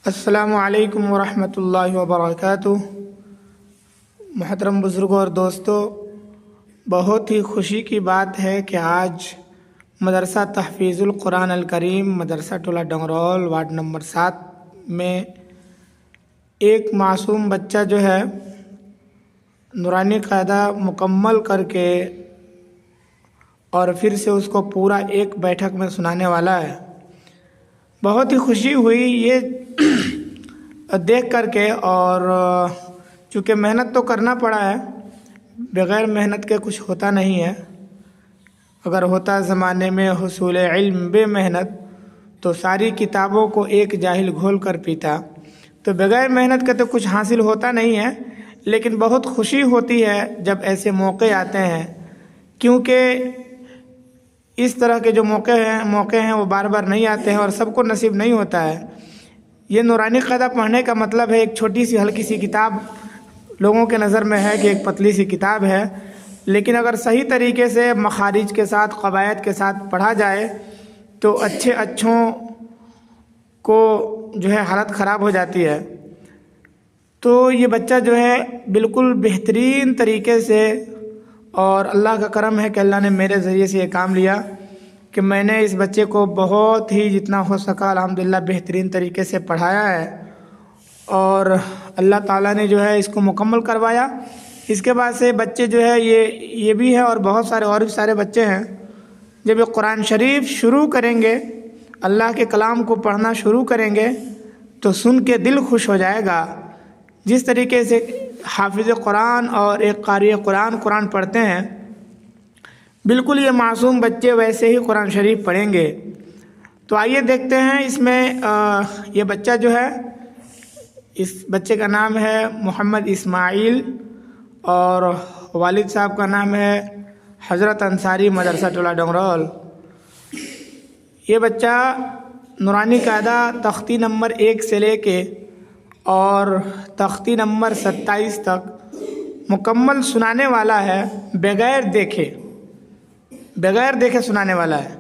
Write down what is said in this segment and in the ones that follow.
अस्सलामु अलैकुम वरहमतुल्लाहि वबरकातुह। मोहतरम बुज़ुर्गों और दोस्तों, बहुत ही खुशी की बात है कि आज मदरसा तहफ़ीज़ुल कुरान अल करीम मदरसा टोला डंगरौल वार्ड नंबर 7 में एक मासूम बच्चा जो है नूरानी क़ायदा मुकम्मल करके और फिर से उसको पूरा एक बैठक में सुनाने वाला है। बहुत ही खुशी हुई ये देख करके, और चूँकि मेहनत तो करना पड़ा है, बग़ैर मेहनत के कुछ होता नहीं है। अगर होता ज़माने में हुसूल इल्म बे मेहनत तो सारी किताबों को एक जाहिल घोल कर पीता। तो बग़ैर मेहनत के तो कुछ हासिल होता नहीं है, लेकिन बहुत खुशी होती है जब ऐसे मौके आते हैं, क्योंकि इस तरह के जो मौके हैं वो बार बार नहीं आते हैं और सबको नसीब नहीं होता है। ये नूरानी क़ायदा पढ़ने का मतलब है एक छोटी सी हल्की सी किताब लोगों के नज़र में है कि एक पतली सी किताब है, लेकिन अगर सही तरीके से मखारिज के साथ क़वायद के साथ पढ़ा जाए तो अच्छों को जो है हालत ख़राब हो जाती है। तो ये बच्चा जो है बिल्कुल बेहतरीन तरीके से, और अल्लाह का करम है कि अल्लाह ने मेरे ज़रिए से ये काम लिया कि मैंने इस बच्चे को बहुत ही जितना हो सका अल्हम्दुलिल्लाह बेहतरीन तरीके से पढ़ाया है, और अल्लाह ताला ने जो है इसको मुकम्मल करवाया। इसके बाद से बच्चे जो है ये भी है और बहुत सारे और भी सारे बच्चे हैं, जब ये कुरान शरीफ शुरू करेंगे, अल्लाह के कलाम को पढ़ना शुरू करेंगे तो सुन के दिल खुश हो जाएगा। जिस तरीके से हाफिज़ कुरान और एक कारी कुरान पढ़ते हैं, बिल्कुल ये मासूम बच्चे वैसे ही कुरान शरीफ पढ़ेंगे। तो आइए देखते हैं इसमें ये बच्चा जो है, इस बच्चे का नाम है मोहम्मद इस्माइल और वालिद साहब का नाम है हज़रत अंसारी मदरसा टोला डंगरौल। ये बच्चा नूरानी क़ायदा तख्ती नंबर 1 से लेके और तख्ती नंबर 27 तक मुकम्मल सुनाने वाला है, बग़ैर देखे सुनाने वाला है।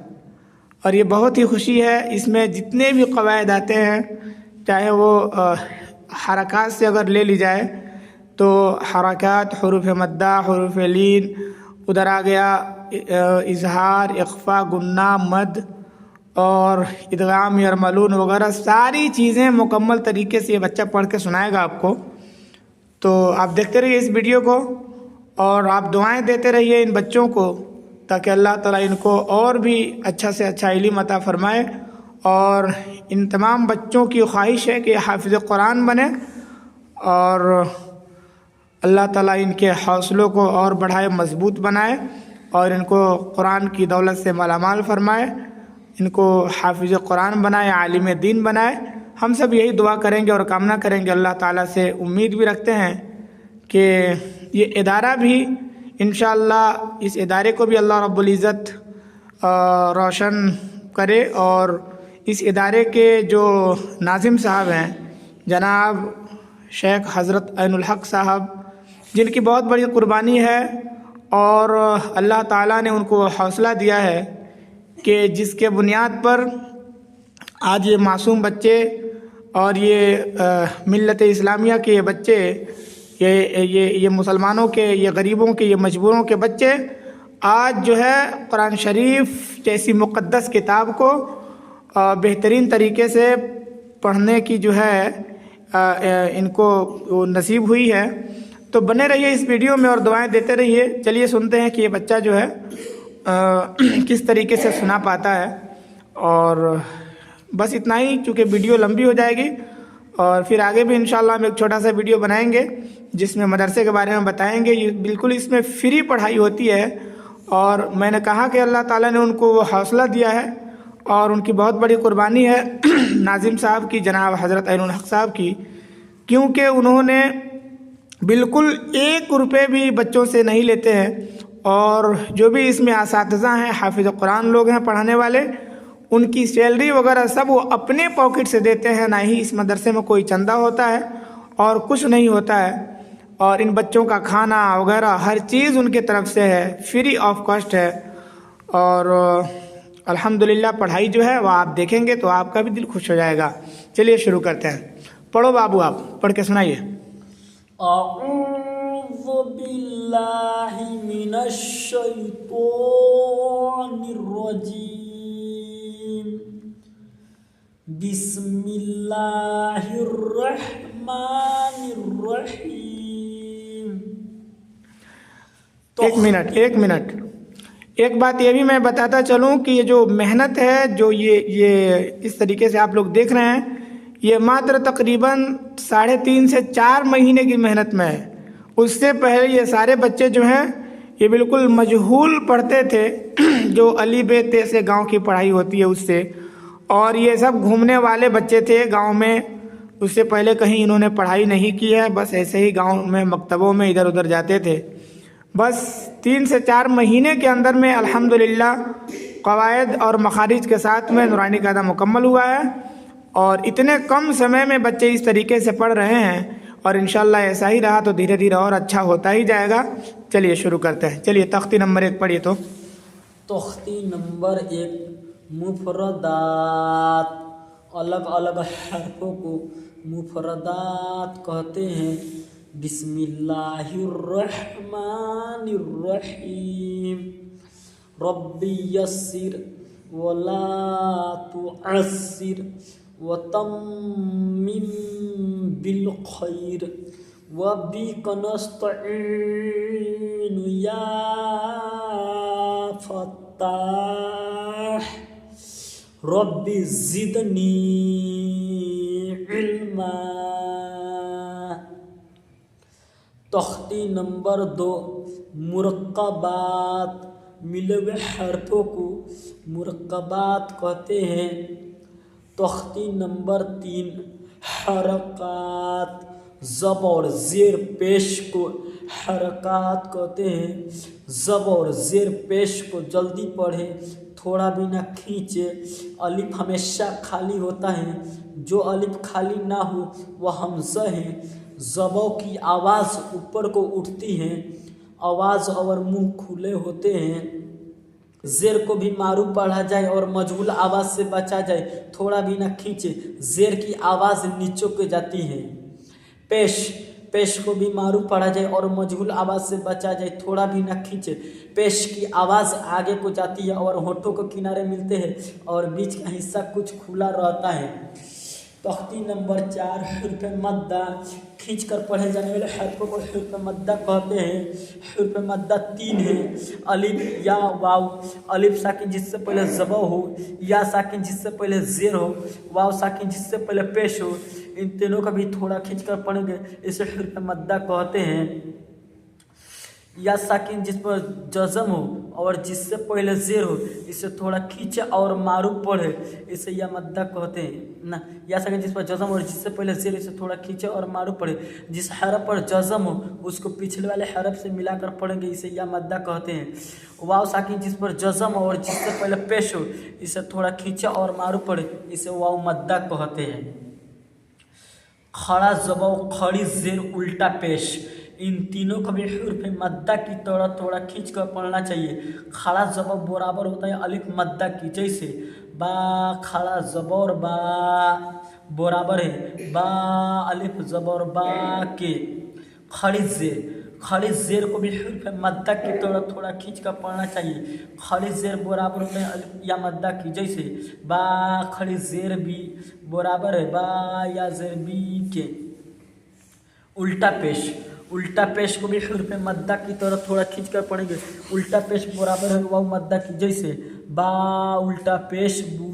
और ये बहुत ही खुशी है। इसमें जितने भी क़वायद आते हैं, चाहे वो हरकात से अगर ले ली जाए तो हरकात, हुरूफ मद्दा, हुरूफ लीन, उधर आ गया इज़हार, इख्फ़ा, गुन्ना, मद और इदगाम, यरमलून वगैरह सारी चीज़ें मुकम्मल तरीके से ये बच्चा पढ़ के सुनाएगा आपको। तो आप देखते रहिए इस वीडियो को और आप दुआएं देते रहिए इन बच्चों को, ताकि अल्लाह ताला इनको और भी अच्छा से अच्छा इल्म अता फ़रमाए। और इन तमाम बच्चों की ख्वाहिश है कि हाफिज़ कुरान बने और अल्लाह ताला इनके हौसलों को और बढ़ाए, मज़बूत बनाए और इनको कुरान की दौलत से मालामाल फ़रमाए, इनको हाफिज़ कुरान बनाए, आलिम दीन बनाए। हम सब यही दुआ करेंगे और कामना करेंगे। अल्लाह ताला से उम्मीद भी रखते हैं कि ये इदारा भी इंशाअल्लाह, इस इदारे को भी अल्लाह रब्बुल इज़्ज़त रोशन करे। और इस इदारे के जो नाज़िम साहब हैं जनाब शेख हज़रत ऐनुल हक़ साहब, जिनकी बहुत बड़ी कुर्बानी है और अल्लाह ताला ने उनको हौसला दिया है कि जिसके बुनियाद पर आज ये मासूम बच्चे और ये मिल्लत इस्लामिया के ये बच्चे, ये मुसलमानों के, ये गरीबों के, ये मजबूरों के बच्चे आज जो है कुरान शरीफ जैसी मुक़द्दस किताब को बेहतरीन तरीके से पढ़ने की जो है इनको नसीब हुई है। तो बने रहिए इस वीडियो में और दुआएं देते रहिए। चलिए सुनते हैं कि ये बच्चा जो है किस तरीके से सुना पाता है। और बस इतना ही, चूँकि वीडियो लंबी हो जाएगी और फिर आगे भी इंशाल्लाह हम एक छोटा सा वीडियो बनाएंगे जिसमें मदरसे के बारे में बताएंगे। ये बिल्कुल इसमें फ्री पढ़ाई होती है, और मैंने कहा कि अल्लाह ताला ने उनको वो हौसला दिया है और उनकी बहुत बड़ी कुर्बानी है नाज़िम साहब की, जनाब हज़रत ऐनुल हक़ साहब की, क्योंकि उन्होंने बिल्कुल 1 रुपये भी बच्चों से नहीं लेते हैं। और जो भी इसमें असातिज़ा हैं, हाफिज़ कुरान लोग हैं पढ़ाने वाले, उनकी सैलरी वगैरह सब वो अपने पॉकेट से देते हैं। ना ही इस मदरसे में कोई चंदा होता है और कुछ नहीं होता है। और इन बच्चों का खाना वगैरह हर चीज़ उनके तरफ से है, फ्री ऑफ कॉस्ट है। और अल्हम्दुलिल्लाह पढ़ाई जो है वह आप देखेंगे तो आपका भी दिल खुश हो जाएगा। चलिए शुरू करते हैं। पढ़ो बाबू, आप पढ़ के सुनाइए। अऊज़ु बिल्लाहि मिनश शैतानिर रजीम, बिस्मिल्लाहिर रहमानिर रहीम। एक मिनट, एक बात ये भी मैं बताता चलूं कि ये जो मेहनत है, जो ये इस तरीके से आप लोग देख रहे हैं, ये मात्र तकरीबन 3.5 से 4 महीने की मेहनत में है। उससे पहले ये सारे बच्चे जो हैं ये बिल्कुल मजहूल पढ़ते थे जो अली बे ते से गाँव की पढ़ाई होती है उससे, और ये सब घूमने वाले बच्चे थे गाँव में। उससे पहले कहीं इन्होंने पढ़ाई नहीं की है, बस ऐसे ही गाँव में मकतबों में इधर उधर जाते थे। बस 3 से 4 महीने के अंदर में अल्हम्दुलिल्लाह क़वायद और मखारिज के साथ में नूरानी कायदा मुकम्मल हुआ है, और इतने कम समय में बच्चे इस तरीके से पढ़ रहे हैं, और इंशाल्लाह ऐसा ही रहा तो धीरे धीरे और अच्छा होता ही जाएगा। चलिए शुरू करते हैं। चलिए तख्ती नंबर 1 पढ़िए। तो तख्ती नंबर 1, मुफरदात, अलग अलग हरफों को मुफरदात कहते हैं। बिस्मिल्लाहिर्रहमानिर्रहीम, रब्बी यस्सिर वला तुअस्सिर वतम्मिम बिल खैर वबिक नस्तईन या फत्ताह, रब्बी ज़िदनी इल्मा। तख्ती नंबर 2, मुरक्कबात, मिले हुए हरफों को मुरक्कबात कहते हैं। तख्ती नंबर 3, हरकात, ज़ब और ज़ेर पेश को हरकात कहते हैं। ज़ब और ज़ेर पेश को जल्दी पढ़े, थोड़ा भी ना खींचे। अलिफ हमेशा खाली होता है, जो अलिफ खाली ना हो वह हमज़ा है। ज़बों की आवाज़ ऊपर को उठती है, आवाज़ और मुंह खुले होते हैं। ज़ेर को भी मारूफ पढ़ा जाए और मजहूल आवाज़ से बचा जाए, थोड़ा भी ना खींचे। ज़ेर की आवाज़ नीचों को जाती है। पेश को भी मारूफ पढ़ा जाए और मजहूल आवाज़ से बचा जाए, थोड़ा भी ना खींचे। पेश की आवाज़ आगे को जाती है और होठों को किनारे मिलते हैं और बीच का हिस्सा कुछ खुला रहता है। तख्ती नंबर 4, हुर्फ़ मद्दा, खींच कर पढ़े जाने वाले हरफों को हुर्फ़ मद्दा कहते हैं। हुर्फ़ मद्दा 3 है। अलिफ, या, वाव। अलिफ साकिन जिससे पहले ज़बा हो, या साकिन जिससे पहले ज़ेर हो, वाव साकिन जिससे पहले पेश हो। इन तीनों का भी थोड़ा खींच कर पढ़ेंगे, इसे हुर्फ़ मद्दा कहते हैं। या साकिन जिस पर जज़म हो और जिससे पहले ज़ेर हो, इसे थोड़ा खींचे और मारूफ पढ़े, इसे या मद्दा कहते हैं ना। या साकिन जिस पर जज़म और जिससे पहले ज़ेर, इसे थोड़ा खींचे और मारूफ पढ़े। जिस हरफ पर जज़म हो उसको पिछले वाले हरफ से मिलाकर पढ़ेंगे, इसे या मद्दा कहते हैं। वाव साकिन जिस पर जज़म हो और जिससे पहले पेश हो, इसे थोड़ा खींचे और मारूफ पढ़े, इसे वाव मद्दा कहते हैं। खड़ा ज़बा, खड़ी ज़ेर, उल्टा पेश, इन तीनों को भी हुर्फ़ मद्दा की तरह थोड़ा खींच कर पढ़ना चाहिए। खड़ा ज़बर बराबर होता है अलिफ मद्दा की, जैसे बा, खड़ा ज़बर बा बराबर है बा अलिफ ज़बर बा के। खड़ी ज़ेर को भी हुर्फ़ मद्दा की तरह थोड़ा खींच कर पढ़ना चाहिए। खड़ी ज़ेर बराबर होता है अलिफ या मद्दा की, जैसे बा खड़ी ज़ेर बी बराबर है बा या ज़ेर बी के। उल्टा पेश को भी हुर्फ़ मद्दा की तरह थोड़ा खींच कर पढ़ेंगे। उल्टा पेश बराबर है वाव मद्दा की, जैसे बा उल्टा पेश बू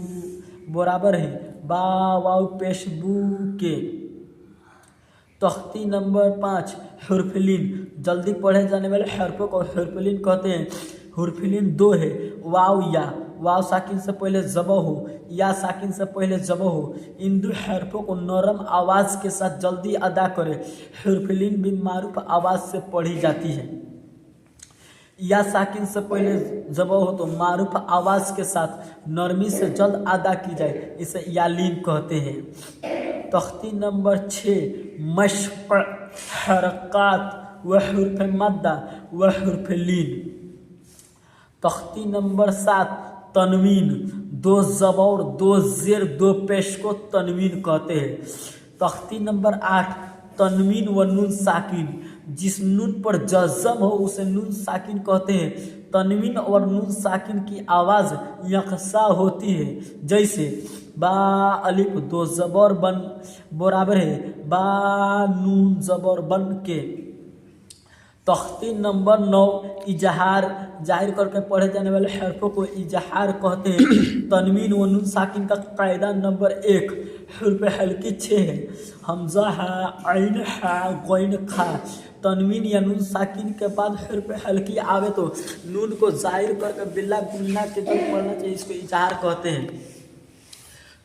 बराबर है बा वाव पेश बू के। तख्ती नंबर 5, हुर्फ़ लीन, जल्दी पढ़े जाने वाले हरफों को हुर्फ़ लीन कहते हैं। हुर्फ़ लीन 2 है। वाव, या, वाव साकिन से पहले ज़बा हो, या साकिन से पहले ज़बा हो। इन 2 हरफों को नरम आवाज़ के साथ जल्दी अदा करें। हुर्फ़ लीन भी मारूफ आवाज़ से पढ़ी जाती है। या साकिन से पहले ज़बा हो तो मारूफ आवाज़ के साथ नरमी से जल्द अदा की जाए, इसे यालीन कहते हैं। तख्ती नंबर 6, मश्क़, हरकात व हुर्फ़ मद्दा व हुर्फ़ लीन। तख्ती नंबर 7, तनवीन, 2 ज़बर 2 ज़ेर 2 पेश को तनवीन कहते हैं। तख्ती नंबर 8 तनवीन व नून साकिन, जिस नून पर जज़म हो उसे नून साकिन कहते हैं। तनवीन और नून साकिन की आवाज़ यकसा होती है, जैसे बा अलिफ दो ज़बर बन बराबर है बा नून ज़बर बन के। तख्ती नंबर 9 इजहार, जाहिर करके पढ़े जाने वाले हरफों को इजहार कहते हैं। तनवीन व नून साकिन का कायदा नंबर 1 हर्फ हल्की 6 है। हमजा है, ऐन है, गैन खा। तनवीन या नून साकिन के बाद हर्फ हल्की आवे तो नून को जाहिर करके बिल्ला गुन्ना के जो पढ़ना चाहिए, इसको इजहार कहते हैं।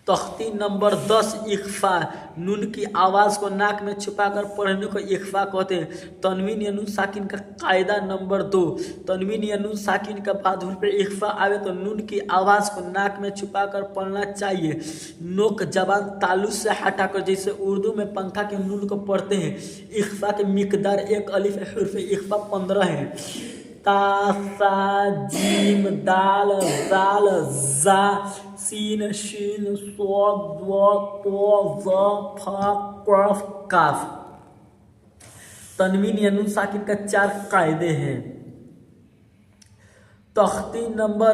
तख्ती नंबर 10 इख्फा, नून की आवाज़ को नाक में छुपाकर पढ़ने को इख्फा कहते हैं। तनवीन या नून साकिन का कायदा नंबर 2, तनवीन या नून साकिन के बाद हर्फ इख्फा आवे तो नून की आवाज़ को नाक में छुपाकर पढ़ना चाहिए। नोक जबान तालु से हटाकर, जैसे उर्दू में पंखा के नून को पढ़ते हैं। इख्फा की मिकदार 1 अलिफ हर्फ इख्फा 15 है। ता सा जीम दाल जाल जा सीन शीन स्वाद व तो ज़ फा क़ाफ काफ। तनवीन या नून साकिन का 4 कायदे हैं। तख्ती नंबर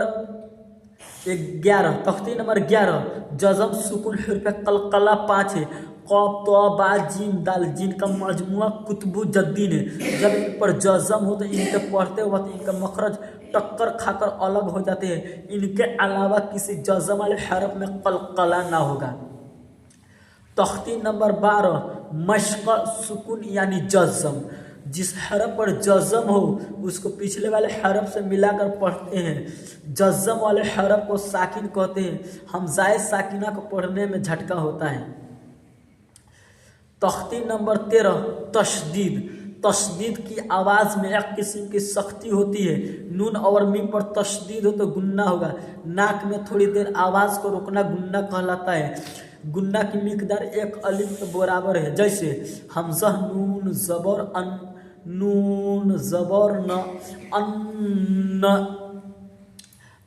11 जज़म सुकून हर्फ कलकला 5 है। क़ाफ तो बा जीम दाल, जिन का मजमुआ कुतुबु जद्दीन है। जब इन पर जज़म हो तो इनके पढ़ते वक्त इनका मखरज टक्कर खाकर अलग हो जाते हैं। इनके अलावा किसी जज़म वाले हरफ में कलकला ना होगा। तख्ती नंबर 12 मश्क सुकून यानी जज़म, जिस हरफ पर जज़म हो उसको पिछले वाले हरफ से मिलाकर पढ़ते हैं। जज़म वाले हरफ को साकिन कहते हैं। हमज़ाए साकिना को पढ़ने में झटका होता है। तख्ती नंबर 13 तशदीद, तशदीद की आवाज़ में एक किस्म की सख्ती होती है। नून और मीम पर तशदीद हो तो गुन्ना होगा। नाक में थोड़ी देर आवाज़ को रोकना गुन्ना कहलाता है। गुन्ना की मिकदार 1 अलिफ के बराबर है, जैसे हमज़ा नून ज़बर अन, नून ज़बर न, अन्न।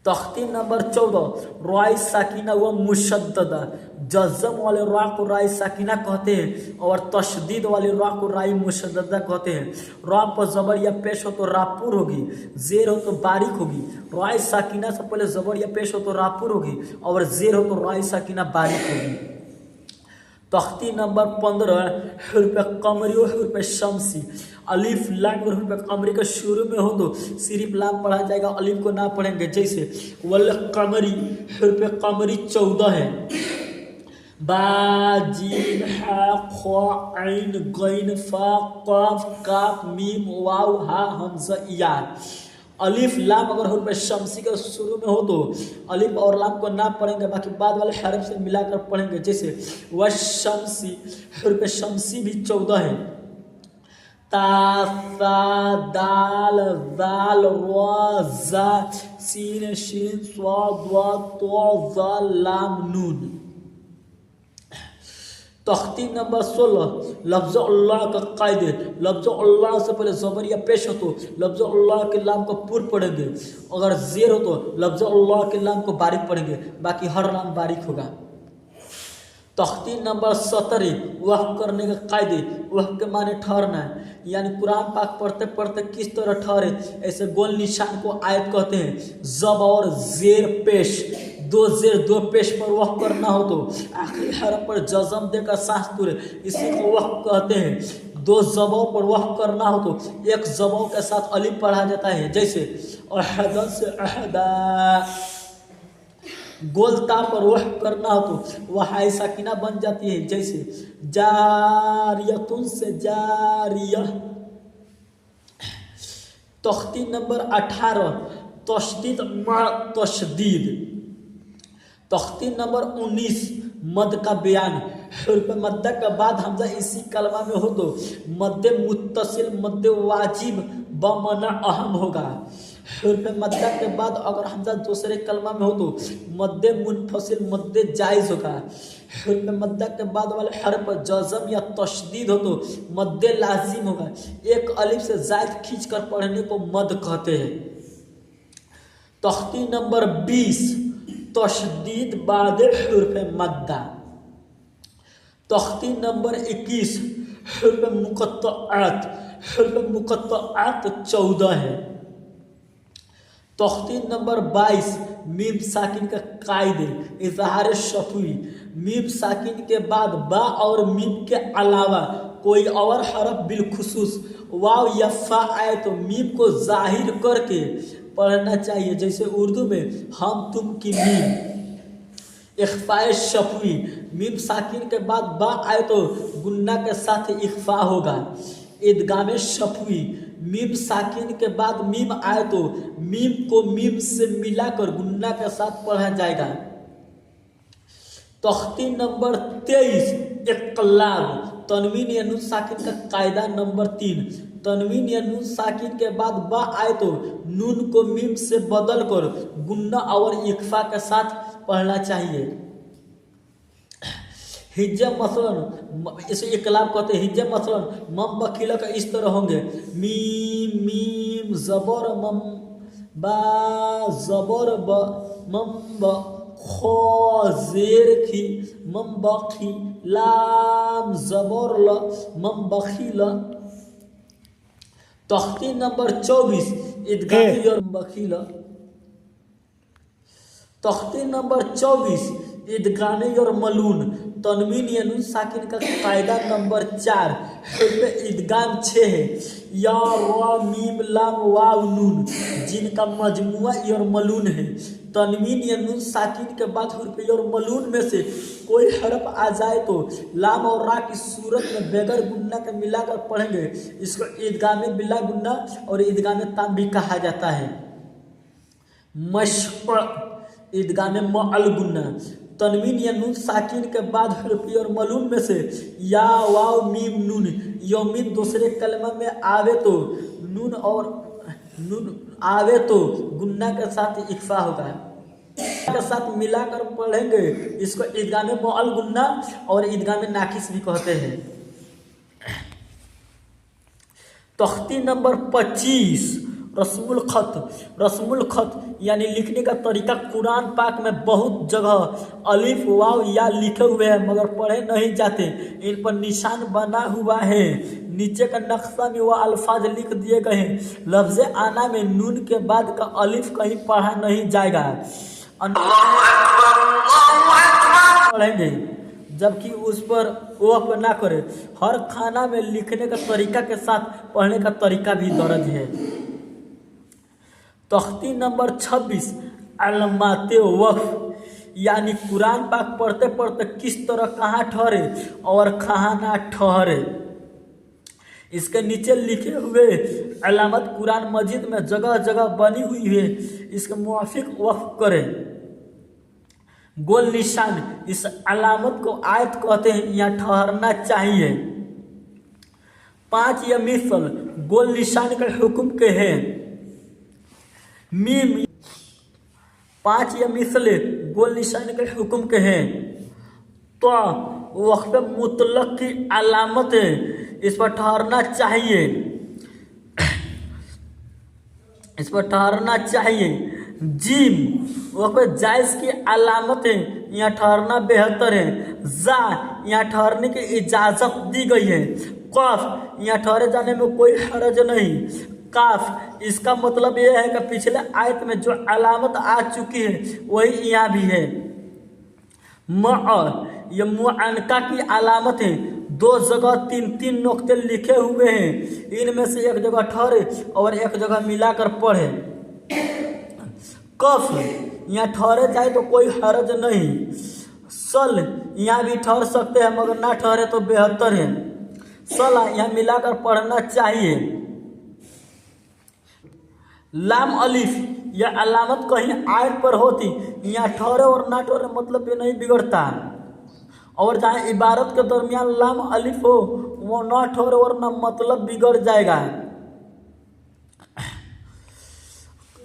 तख्ती नंबर 14 राय साकिना व मुशद्ददा, जज़म वाले रा को राय साकिना कहते हैं और तशदीद वाले रा को राय मुशद्ददा कहते हैं। रा पर ज़बर या पेश हो तो रापुर होगी, ज़ेर हो तो बारीक होगी। राय साकिना से पहले ज़बर या पेश हो तो रापुर होगी और ज़ेर हो तो राय साकिना बारीक होगी। तख्ती नंबर 15 हर्फ कमरी और हर्फ शमसी, अलिफ लाम और हर्फ कमरी के शुरू में हो तो सिर्फ लाम पढ़ा जाएगा, अलिफ को ना पढ़ेंगे। जैसे वल कमरी, हर्फ कमरी 14 है। बा जीम हा खा ऐन गैन फा काफ काफ मीम वाव हा हमज़ा या। अलिफ लाम अगर हर्फ शमसी के शुरू में हो तो अलिफ और लाम को ना पढ़ेंगे, बाकी बाद वाले हरफ से मिलाकर पढ़ेंगे। जैसे व शमसी, हर्फ शमसी भी 14 है। ता सा दाल जाल रा जा सीन शीन स्वाद व तो ज़ लाम नून। तख्ती नंबर 16 लफ्ज़ अल्लाह का कायदे, लफ्ज़ अल्लाह से पहले ज़बर या पेश हो तो लफ्ज़ अल्लाह के लाम को पूर पढ़ेंगे। अगर ज़ेर हो तो लफ्ज़ अल्लाह के लाम को बारीक पढ़ेंगे, बाकी हर लाम बारीक होगा। तख्ती नंबर 17 वह करने के कायदे, वह के माने ठहरना है, यानी कुरान पाक पढ़ते पढ़ते किस तरह ठहरे, ऐसे गोल निशान को आयत कहते हैं। ज़ब और ज़ेर पेश, 2 ज़ेर 2 पेश पर वह करना हो तो आखिरी हरफ पर जज़म देकर सांस तुरे, इसी को वह कहते हैं। 2 ज़बों पर वह करना हो तो 1 ज़बों के साथ अलिफ पढ़ा जाता है। जैसे अहद से अहदा। गोल ता पर वह करना हो तो वह हाय साकिना बन जाती है। जैसे जारियतुन से जारिया। तख्ती नंबर 18 तशदीद मा तशदीद। तख्ती नंबर 19 मद का बयान, हर्फ मद्दा के बाद हमजा इसी कलमा में हो तो मद्दे मुत्तसिल मद्दे वाजिब बमना अहम होगा। हर्फ मद्दा के बाद अगर हमजा दूसरे कलमा में हो तो मद्दे मुनफसिल मद्दे जायज़ होगा। हर्फ मद्दा के बाद वाले हर्फ जज़म या तशदीद हो तो मद्दे लाजिम होगा। 1 अलिफ से ज़ायद खींच कर पढ़ने को मद कहते हैं। तख्ती नंबर 20 तशदीद बाद हर्फ मद्दा। तख्ती नंबर 21 हुर्फ मुक़त्तआत 14 है। तख्ती नंबर 22 मीम साकिन का कायदे इजहार शफवी, मीम साकिन के बाद बा और मीम के अलावा कोई और हरफ बिलखुसूस वाव या फा आए तो मीम को जाहिर करके पढ़ना चाहिए। जैसे उर्दू में हम तुम की मीम। इख्फाए शफवी, मीम साकिन के बाद बा आए तो गुन्ना के साथ इख्फा होगा। इदगाम शफवी, मीम साकिन के बाद मीम आए तो मीम को मीम से मिलाकर गुन्ना के साथ पढ़ा जाएगा। तख्ती नंबर 23 इक़लाब, तनवीन या नून साकिन का कायदा नंबर 3। तनवीन या नून साकिन के बाद बा आए तो नून को मीम से बदल कर गुन्ना और इख्फा के साथ पढ़ना चाहिए। हिज्जा मसलन, इसे इक़लाब कहते हैं। हिज्जा मसलन मम बखीला का इस तरह होंगे मीम मीम ज़बर मम बा ज़बर ब मम ब खो ज़ेर खी मम बखी लाम ज़बर ल मम बखील। तख्ती नंबर 24 इदगामी और बखील। तख्ती नंबर 24 इदगामी और मलून, तनवीन या नून साकिन का कायदा नंबर 4 इदगाम 6 है। या रा मीम लाम वाव नून जिनका मजमुआ और मलून है। तनवीन या नून साकिन के बाद हुर्फ और मलून में से कोई हरफ आ जाए तो लाम और रा की सूरत में बगैर गुन्ना के मिलाकर पढ़ेंगे। इसको इदगाम बिला गुन्ना और इदगाम ताम भी कहा जाता है। मश्क़, इदगाम मअल गुन्ना, तनवीन या नून साकिन के बाद हरफी और मलून में से या वाव मीम नून यौमीन दूसरे कलमा में आवे तो नून आवे तो गुन्ना के साथ इख्फा होगा के साथ मिलाकर पढ़ेंगे। इसको इदगाम मअल गुन्ना और इदगाम नाकिस भी कहते हैं। तख्ती नंबर 25 रस्मुल खत यानी लिखने का तरीका। कुरान पाक में बहुत जगह अलिफ वाव या लिखे हुए हैं मगर पढ़े नहीं जाते। इन पर निशान बना हुआ है। नीचे का नक्शा में वह अल्फाज लिख दिए गए हैं। लफ्ज़ आना में नून के बाद का अलिफ कहीं पढ़ा नहीं जाएगा, पढ़ेंगे जबकि उस पर वक़्फ ना करें। हर खाना में लिखने का तरीका के साथ पढ़ने का तरीका भी दर्ज है। तख्ती नंबर 26 अलमाते वक़्फ यानी कुरान पाक पढ़ते पढ़ते किस तरह कहाँ ठहरे और कहाँ ना ठहरे। इसके नीचे लिखे हुए अलामत कुरान मजीद में जगह जगह बनी हुई है। इसके मुआफिक वक़्फ करें। गोल निशान, इस अलामत को आयत कहते हैं। यहाँ ठहरना चाहिए। 5 या मिसल गोल निशान के हुक्म के हैं। मीम 5 या मिसले गोल निशान के हुक्म के हैं। तो वक़्फ़ मुतलक की अलामत है, इस पर ठहरना चाहिए। इस पर ठहरना चाहिए। जीम वक़्फ़ जायज़ की अलामत है, यहाँ ठहरना बेहतर है। जा यहाँ ठहरने की इजाज़त दी गई है। क़ाफ यहाँ ठहरे जाने में कोई हरज नहीं। काफ इसका मतलब यह है कि पिछले आयत में जो अलामत आ चुकी है वही यहाँ भी है। यह मुअनका की अलामत है। 2 जगह 3-3 नुक्ते लिखे हुए हैं। इनमें से एक जगह ठहरे और एक जगह मिलाकर पढ़े। कफ यहाँ ठहरे जाए तो कोई हरज नहीं। सल यहाँ भी ठहर सकते हैं मगर ना ठहरे तो बेहतर है। सला यहाँ मिलाकर पढ़ना चाहिए। लाम अलिफ यह अलामत कहीं आयत पर होती, यहाँ ठहरे और ना ठहरे मतलब ये नहीं बिगड़ता। और जहाँ इबारत के दरमियान लाम अलिफ हो वो ना ठहरे और ना मतलब बिगड़ जाएगा।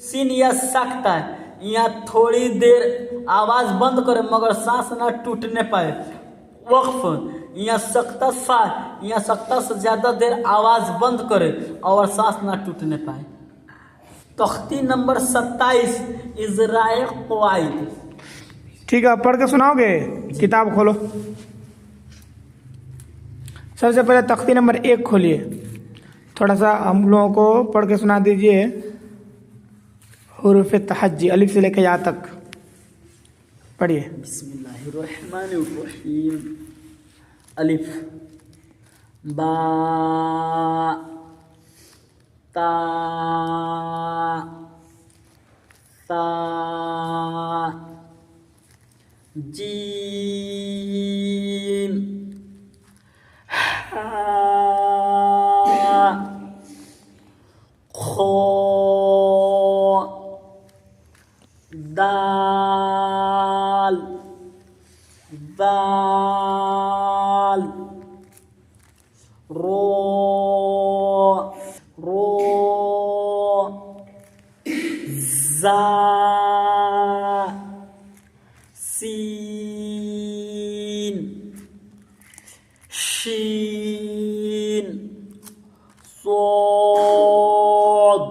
सीन या सकता यहाँ थोड़ी देर आवाज़ बंद करे मगर सांस ना टूटने पाए। वक्फ यहाँ सख्ता सा यहाँ सख्ता से ज़्यादा देर आवाज़ बंद करे और सांस ना टूटने पाए। तख्ती नंबर 27 इज़राए क़वाइद। ठीक है, पढ़ के सुनाओगे? किताब खोलो। सबसे पहले तख्ती नंबर 1 खोलिए, थोड़ा सा हम लोगों को पढ़ के सुना दीजिए हुरूफ तहज्जी अलिफ से लेकर या तक पढ़िए। बिस्मिल्लाहिर्रहमानिर्रहीम। अलिफ बा ता सा जीम हा खो दाल दाल रो रो जा सीन शीन सोद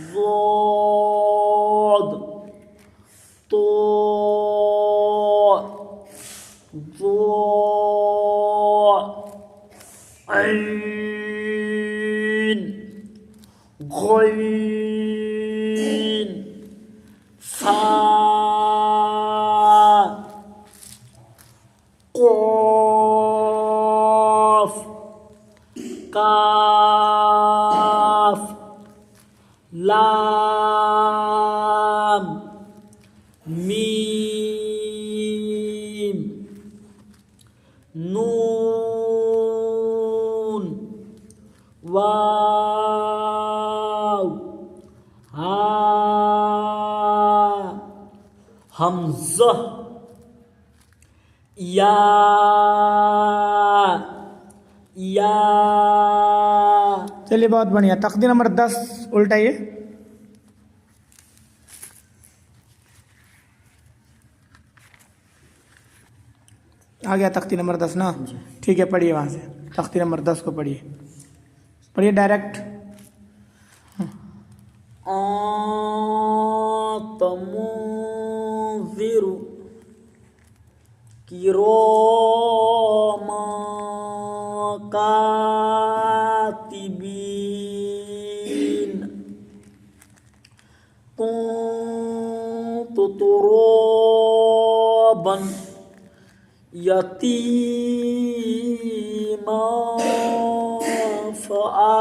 ज़ोद तो ज़ो ऐन गैन सा क़ाफ़ काफ लाम मीम नून वाव हा हमज़ा या चलिए बहुत बढ़िया। तख्ती नंबर 10 उल्टाइए। आ गया तख्ती नंबर 10 ना, ठीक है पढ़िए वहाँ से तख्ती नंबर 10 को पढ़िए, पढ़िए डायरेक्ट। तमुज़िरु किरामा कातिबीन कुन्तु तुराबन यतीमा फ़आवा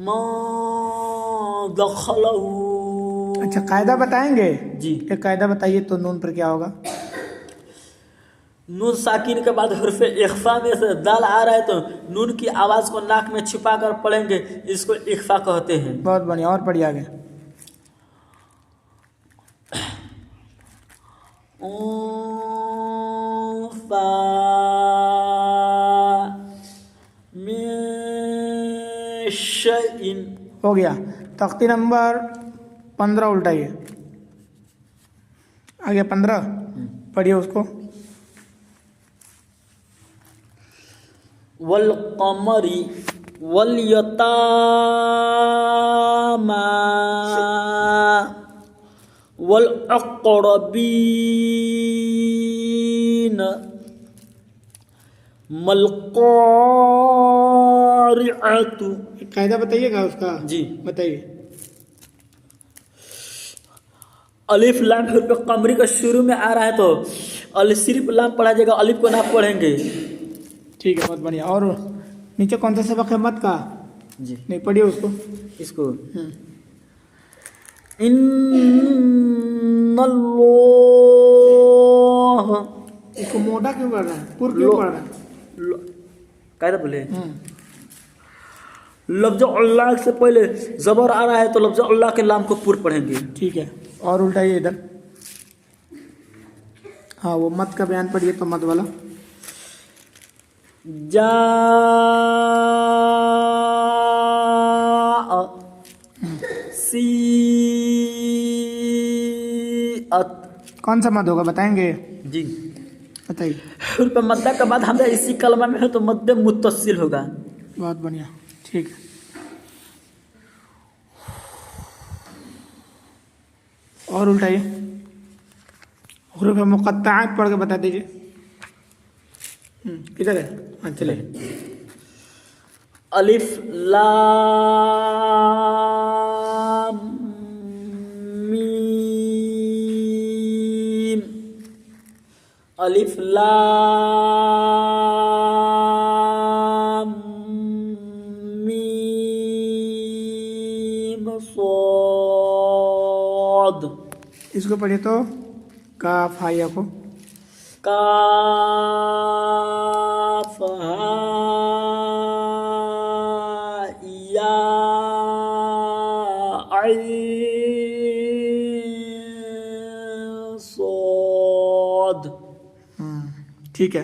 मा दखलहू। अच्छा कायदा बताएंगे जी। एक कायदा बताइए तो नून पर क्या होगा? नून साकिन के बाद हर्फ इख्फा में से दाल आ रहा है तो नून की आवाज़ को नाक में छिपा कर पढ़ेंगे, इसको इख्फा कहते हैं। बहुत बढ़िया, और पढ़िए आगे। हो गया। तख्ती नंबर 15 उल्टाइए। आ गया 15, पढ़िए उसको। वल कमरी वल यतामा वल अक़रबीन मल क़ारिअतु। कायदा बताइएगा उसका। जी बताइए। अलिफ लाम हर्फ कमरी का शुरू में आ रहा है तो सिर्फ लाम पढ़ा जाएगा, अलिफ को ना पढ़ेंगे। ठीक है बहुत बढ़िया। और नीचे कौन सा सबक है मत का? जी नहीं पढ़िए उसको। इसको इन्नल्लाह। इसको मोटा क्यों कर रहा है, पुर क्यों पढ़ रहा है? कायदा बोले लफ्ज अल्लाह से पहले जबर आ रहा है तो लफ्ज अल्लाह के लाम को पुर पढ़ेंगे। ठीक है और उल्टाइए इधर। हाँ वो मत का बयान पढ़िए तो मत वाला। जा सी कौन सा मद होगा बताएंगे? जी बताइए। हर्फ मद्दा के बाद हमजा इसी कलमा में है तो मद्दे मुत्तसिल होगा। बहुत बढ़िया ठीक है। और उल्टाइए। हुरूफ मुक़त्तआत पढ़ के बता दीजिए। किधर है? हाँ चलिए। अलिफ लाम मीम, अलिफ लाम मीम स्वाद। इसको पढ़िए तो काफ हा या को। काफ हा या ऐन स्वाद। ठीक है,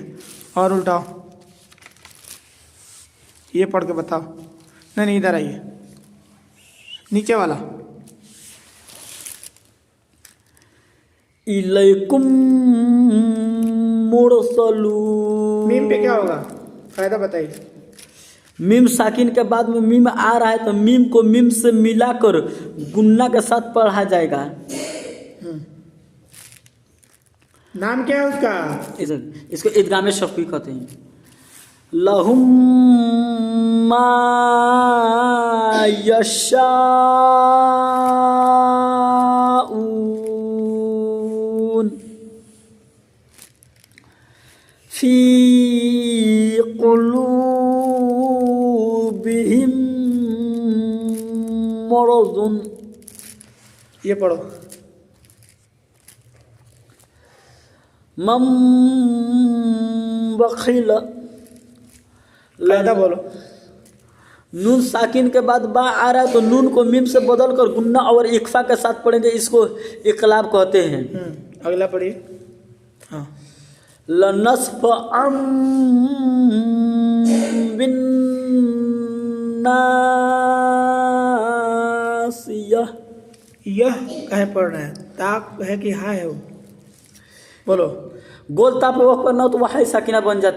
और उल्टाओ, ये पढ़ के बताओ। नहीं इधर आइए, नीचे वाला। इलैकुम मुरसलून। मीम पे क्या होगा, फायदा बताइए। मीम साकिन के बाद में मीम आ रहा है तो मीम को मीम से मिलाकर गुन्ना के साथ पढ़ा जाएगा। नाम क्या है उसका? इसको इदगाम शफ़ी कहते हैं। लहुम मा यशाऊन फी क़ुलूबिहिम मरज़ुन। ये पढ़ो। मम बखिल, फायदा बोलो। नून साकिन के बाद बा आ रहा है तो नून को मीम से बदल कर गुन्ना और इक्फा के साथ पढ़ेंगे, इसको इक़लाब कहते हैं। अगला पढ़िए। हाँ। लनस्फ अम बिन नासिया। यह कहे पढ़ रहे हैं, ताक है कि हाँ है वो? बोलो। गोल ताप वक्त पर ना तो वह साकिना बन जाती।